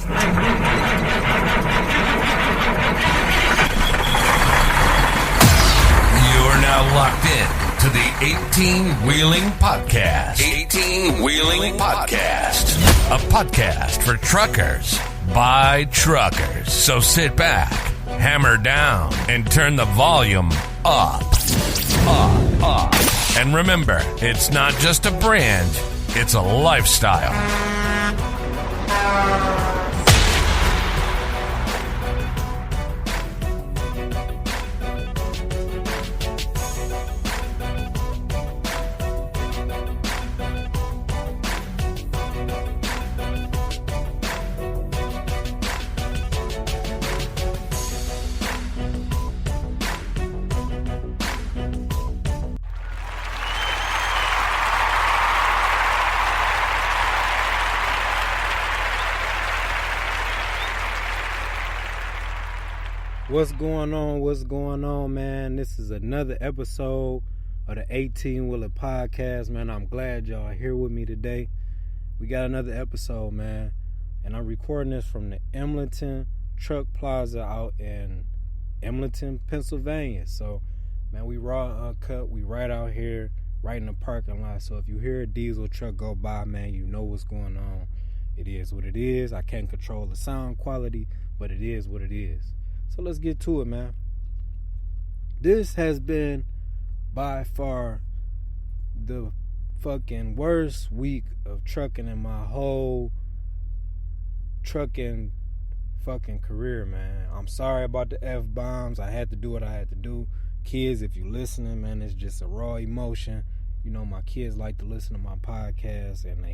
You're now locked in to the 18-Wheeling Podcast. 18-Wheeling Podcast. A podcast for truckers by truckers. So sit back, hammer down, and turn the volume up. And remember, it's not just a brand, it's a lifestyle. What's going on, man? This is another episode of the 18-Wheeler Podcast, man. I'm glad y'all are here with me today. We got another episode, man, and I'm recording this from the INNNNN Truck Plaza out in Emlenton, Pennsylvania. So, man, we raw and uncut. We right out here, right in the parking lot. So if you hear a diesel truck go by, man, you know what's going on. It is what it is. I can't control the sound quality, but it is what it is. So let's get to it, man. This has been by far the fucking worst week of trucking in my whole trucking fucking career, man. I'm sorry about the F-bombs. I had to do what I had to do. Kids, if you listening, man, it's just a raw emotion. You know, my kids like to listen to my podcast, and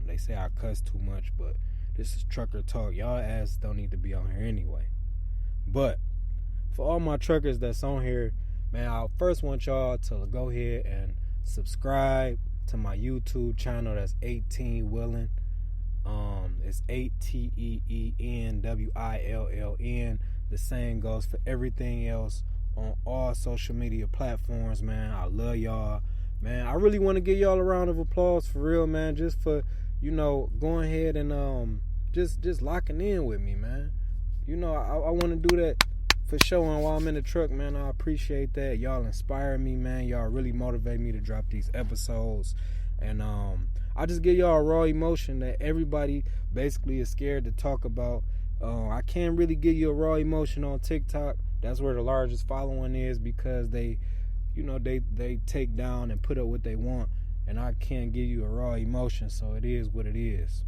they say I cuss too much, but this is trucker talk. Y'all ass don't need to be on here anyway. But for all my truckers that's on here, man, I first want y'all to go ahead and subscribe to my YouTube channel. That's 18Willin. It's 8TEENWILLN. The same goes for everything else on all social media platforms, man. I love y'all, man. I really want to give y'all a round of applause for real, man. Just for, you know, going ahead and just locking in with me, man. You know, I want to do that for showing while I'm in the truck, man. I appreciate that. Y'all inspire me, man. Y'all really motivate me to drop these episodes. And I just give y'all a raw emotion that everybody basically is scared to talk about. I can't really give you a raw emotion on TikTok. That's where the largest following is, because they, you know, they take down and put up what they want. And I can't give you a raw emotion, so it is what it is.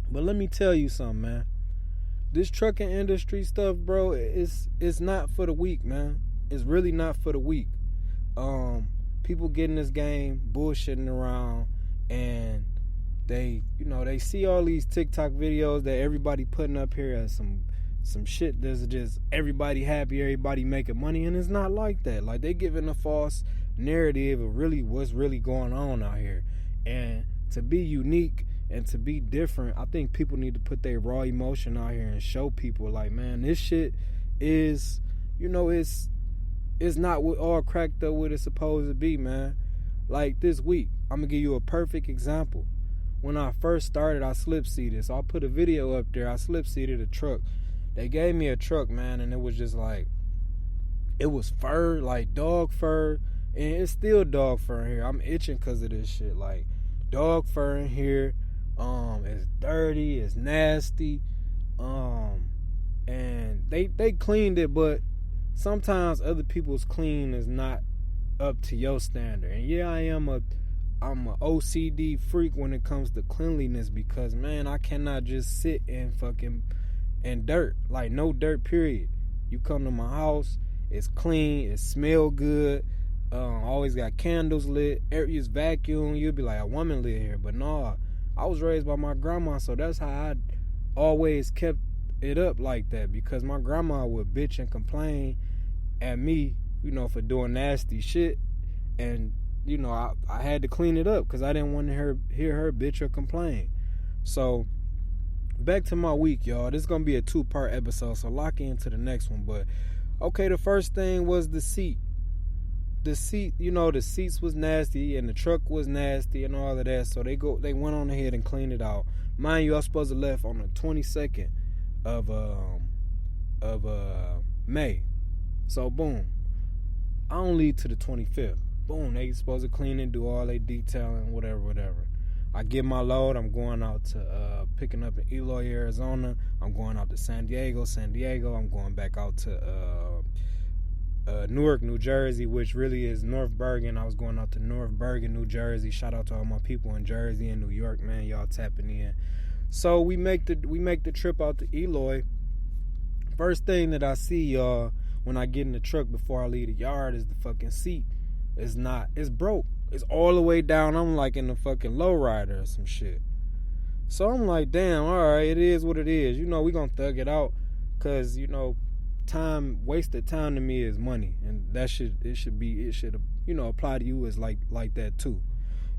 But let me tell you something, man. This trucking industry stuff, bro, it's not for the weak, man. It's really not for the weak. People get in this game bullshitting around, and they see all these TikTok videos that everybody putting up here as some shit that's just everybody happy, everybody making money, and it's not like that. Like, they giving a false narrative of really what's really going on out here. And to be unique and to be different, I think people need to put their raw emotion out here and show people, like, man, this shit is, you know, it's not all cracked up what it's supposed to be, man. Like this week, I'm gonna give you a perfect example. When I first started, I slip-seated. So I'll put a video up there. I slip-seated a truck. They gave me a truck, man, and it was just like, it was fur, like dog fur, and it's still dog fur in here. I'm itching because of this shit. Like, dog fur in here. It's dirty, it's nasty, and they cleaned it, but sometimes other people's clean is not up to your standard. And yeah, I'm a OCD freak when it comes to cleanliness, because, man, I cannot just sit in fucking in dirt, like no dirt, period. You come to my house, it's clean, it smell good, always got candles lit, it's vacuum. You'll be like, a woman live here, but no. I was raised by my grandma, so that's how I always kept it up like that, because my grandma would bitch and complain at me, you know, for doing nasty shit, and, you know, I had to clean it up because I didn't want to hear her bitch or complain. So, back to my week, y'all. This is going to be a 2-part episode, so lock into the next one. But, okay, the first thing was the seat. The seat, you know, the seats was nasty and the truck was nasty and all of that. So they went on ahead and cleaned it out. Mind you, I was supposed to left on the 22nd of May. So boom, I don't leave to the 25th. Boom, they supposed to clean and do all their detailing, whatever. I get my load. I'm going out to picking up in Eloy, Arizona. I'm going out to San Diego. I'm going back out to Newark, New Jersey, which really is North Bergen. I was going out to North Bergen, New Jersey. Shout out to all my people in Jersey and New York, man. Y'all tapping in. So we make the trip out to Eloy. First thing that I see, y'all, when I get in the truck before I leave the yard is the fucking seat. It's broke. It's all the way down. I'm like in the fucking lowrider or some shit. So I'm like, damn, all right, it is what it is. You know, we gonna thug it out, cause you know, wasted time to me is money, and it should apply to you as like that too.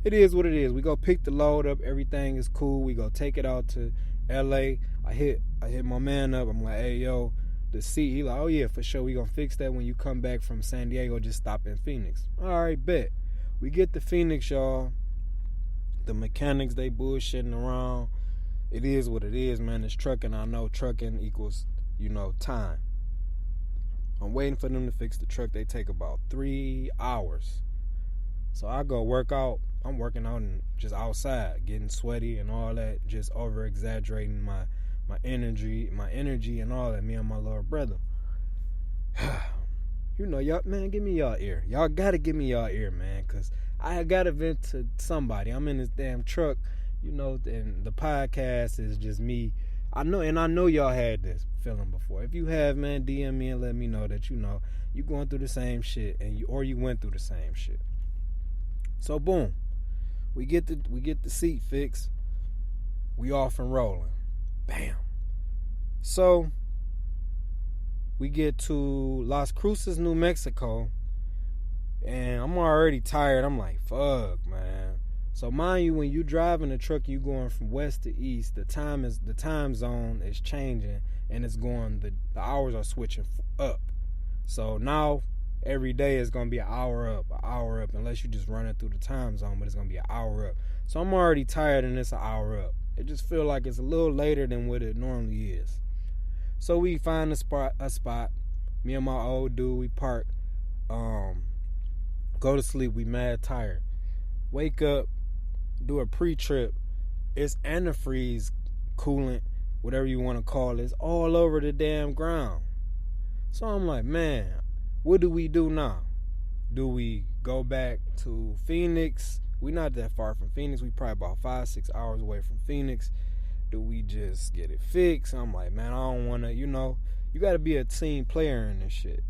It is what it is. We go pick the load up. Everything is cool. We go take it out to L.A. I hit my man up. I'm like, hey, yo, the seat. He like, oh yeah, for sure. We gonna fix that when you come back from San Diego. Just stop in Phoenix. All right, bet. We get to Phoenix, y'all. The mechanics, they bullshitting around. It is what it is, man. It's trucking. I know trucking equals, time. I'm waiting for them to fix the truck. They take about 3 hours. So I go work out. I'm working out and just outside, getting sweaty and all that, just over exaggerating my energy and all that. Me and my little brother. Y'all, man, give me y'all ear. Y'all gotta give me y'all ear, man, cause I gotta vent to somebody. I'm in this damn truck, and the podcast is just me. I know y'all had this feeling before. If you have, man, DM me and let me know that you going through the same shit or you went through the same shit. So boom, we get the seat fixed. We off and rolling. Bam. So we get to Las Cruces, New Mexico, and I'm already tired. I'm like, fuck, man. So mind you, when you driving the truck, you going from west to east. The time zone is changing, and it's going. The hours are switching up. So now every day is gonna be an hour up, unless you just run it through the time zone. But it's gonna be an hour up. So I'm already tired, and it's an hour up. It just feel like it's a little later than what it normally is. So we find a spot. Me and my old dude, we park. Go to sleep. We mad tired. Wake up. Do a pre-trip. It's antifreeze coolant, whatever you want to call it. It's all over the damn ground. So I'm like, man, what do we do now? Do we go back to Phoenix? We're not that far from Phoenix. We probably about 5-6 hours away from Phoenix. Do we just get it fixed? I'm like, man, I don't want to, you got to be a team player in this shit.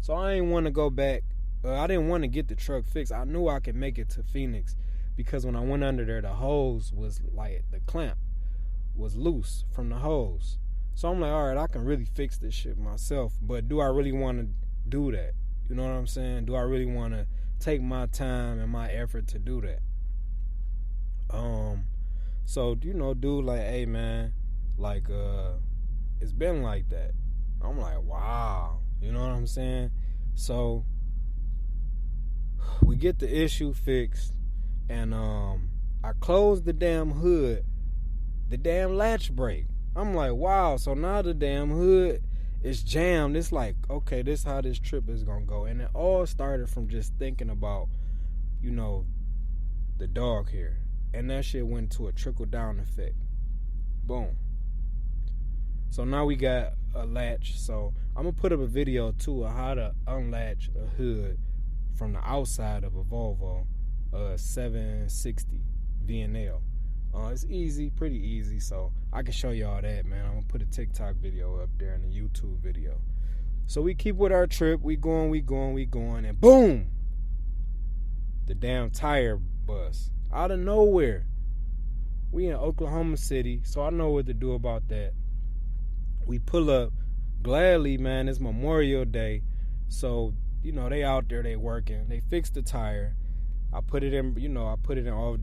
So I didn't want to go back. I didn't want to get the truck fixed. I knew I could make it to Phoenix because when I went under there, the hose was like, the clamp was loose from the hose. So I'm like, all right, I can really fix this shit myself. But do I really want to do that? You know what I'm saying? Do I really want to take my time and my effort to do that? So, dude, like, hey, man, like, it's been like that. I'm like, wow. You know what I'm saying? So, we get the issue fixed, and I closed the damn hood. The damn latch break. I'm like, wow. So now the damn hood is jammed. It's like, okay, this is how this trip is going to go. And it all started from just thinking about, the dog here. And that shit went to a trickle-down effect. Boom. So now we got a latch. So I'm going to put up a video, too, of how to unlatch a hood from the outside of a Volvo 760 VNL. It's easy, pretty easy. So I can show y'all that, man. I'm going to put a TikTok video up there and a YouTube video. So we keep with our trip. We going. And boom! The damn tire bust. Out of nowhere. We in Oklahoma City, so I know what to do about that. We pull up. Gladly, man, it's Memorial Day. So, they out there, they working. They fixed the tire. I put it in off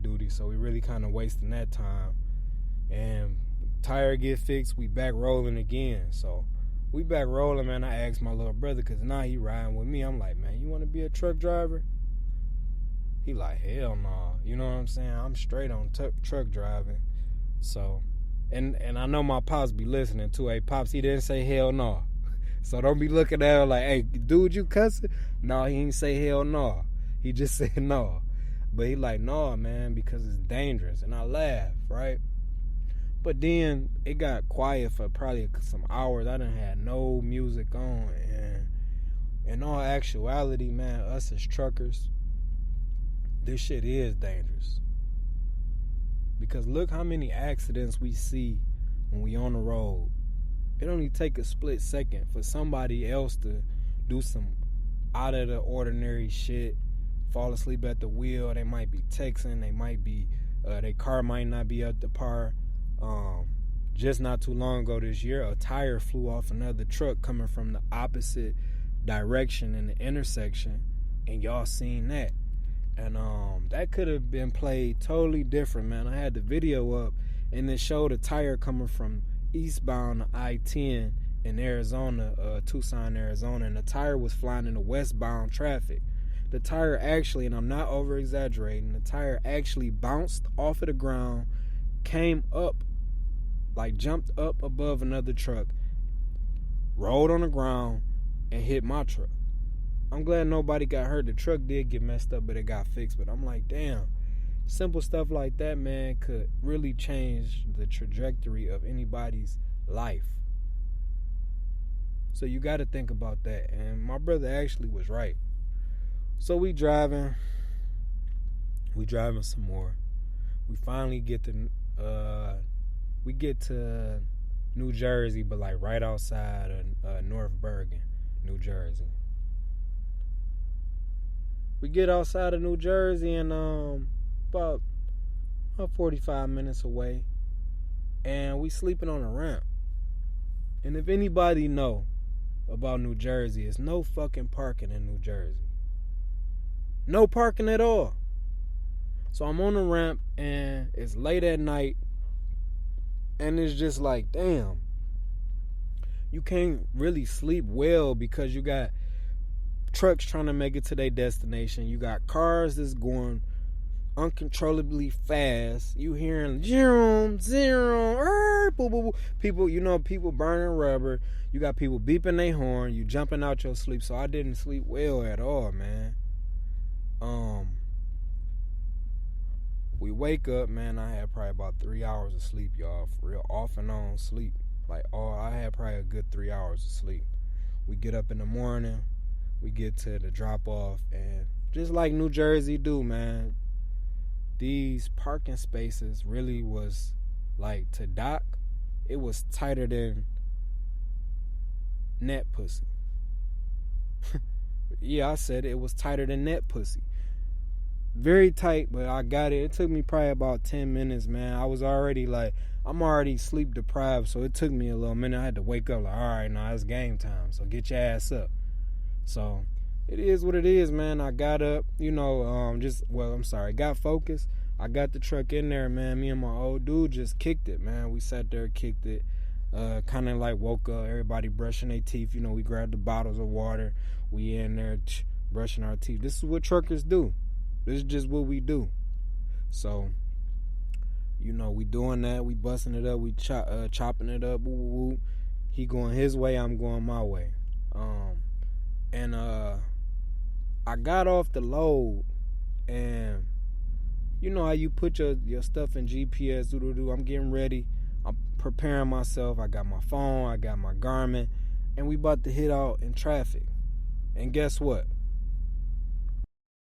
duty, so we really kind of wasting that time. And tire get fixed, we back rolling again. So, we back rolling, man. I asked my little brother, because now he riding with me. I'm like, man, you want to be a truck driver? He like, hell no. You know what I'm saying? I'm straight on truck driving. So, and I know my pops be listening too. Hey, pops, he didn't say hell no. So don't be looking at him like, hey, dude, you cussing? No, he ain't say hell no. He just said no. But he like, no, man, because it's dangerous. And I laugh, right? But then it got quiet for probably some hours. I done had no music on. And in all actuality, man, us as truckers, this shit is dangerous. Because look how many accidents we see when we on the road. It only take a split second for somebody else to do some out of the ordinary shit, fall asleep at the wheel. They might be texting. They might be, their car might not be up to par. Just not too long ago this year, a tire flew off another truck coming from the opposite direction in the intersection, and y'all seen that. And that could have been played totally different, man. I had the video up, and it showed a tire coming from eastbound to I-10 in Arizona, Tucson, Arizona, and the tire was flying into westbound traffic. The tire actually, and I'm not over exaggerating, the tire actually bounced off of the ground, came up, like jumped up above another truck, rolled on the ground, and hit my truck. I'm glad nobody got hurt. The truck did get messed up, but it got fixed. But I'm like, damn, simple stuff like that, man, could really change the trajectory of anybody's life. So you got to think about that. And my brother actually was right. So we driving some more. We finally get to New Jersey, but like right outside of North Bergen, New Jersey. We get outside of New Jersey and about 45 minutes away, and we sleeping on a ramp. And if anybody know about New Jersey, it's no fucking parking in New Jersey. No parking at all. So I'm on the ramp, and it's late at night, and it's just like, damn, you can't really sleep well because you got trucks trying to make it to their destination. You got cars that's going uncontrollably fast. You hearing zoom, zero, boo, boo, boo. People, people burning rubber. You got people beeping their horn. You jumping out your sleep. So I didn't sleep well at all, man. We wake up, man. I had probably about 3 hours of sleep, y'all. For real, off and on sleep. I had probably a good 3 hours of sleep. We get up in the morning. We get to the drop off, and just like New Jersey do, man, these parking spaces really was like, to dock, it was tighter than net pussy. Yeah, I said it was tighter than net pussy. Very tight, but I got it. It took me probably about 10 minutes, man. I was already I'm already sleep deprived, so it took me a little minute. I had to wake up all right, now it's game time, so get your ass up. So it is what it is, man. I got up, got focused. I got the truck in there, man. Me and my old dude just kicked it, man. We sat there, kicked it, kind of like woke up, everybody brushing their teeth. We grabbed the bottles of water. We in there brushing our teeth. This is what truckers do. This is just what we do. So, we doing that. We busting it up. We chopping it up. Woo, woo, woo. He going his way. I'm going my way. And I got off the load, and you know how you put your stuff in GPS, I'm getting ready, I'm preparing myself, I got my phone, I got my Garmin, and we about to hit out in traffic. And guess what?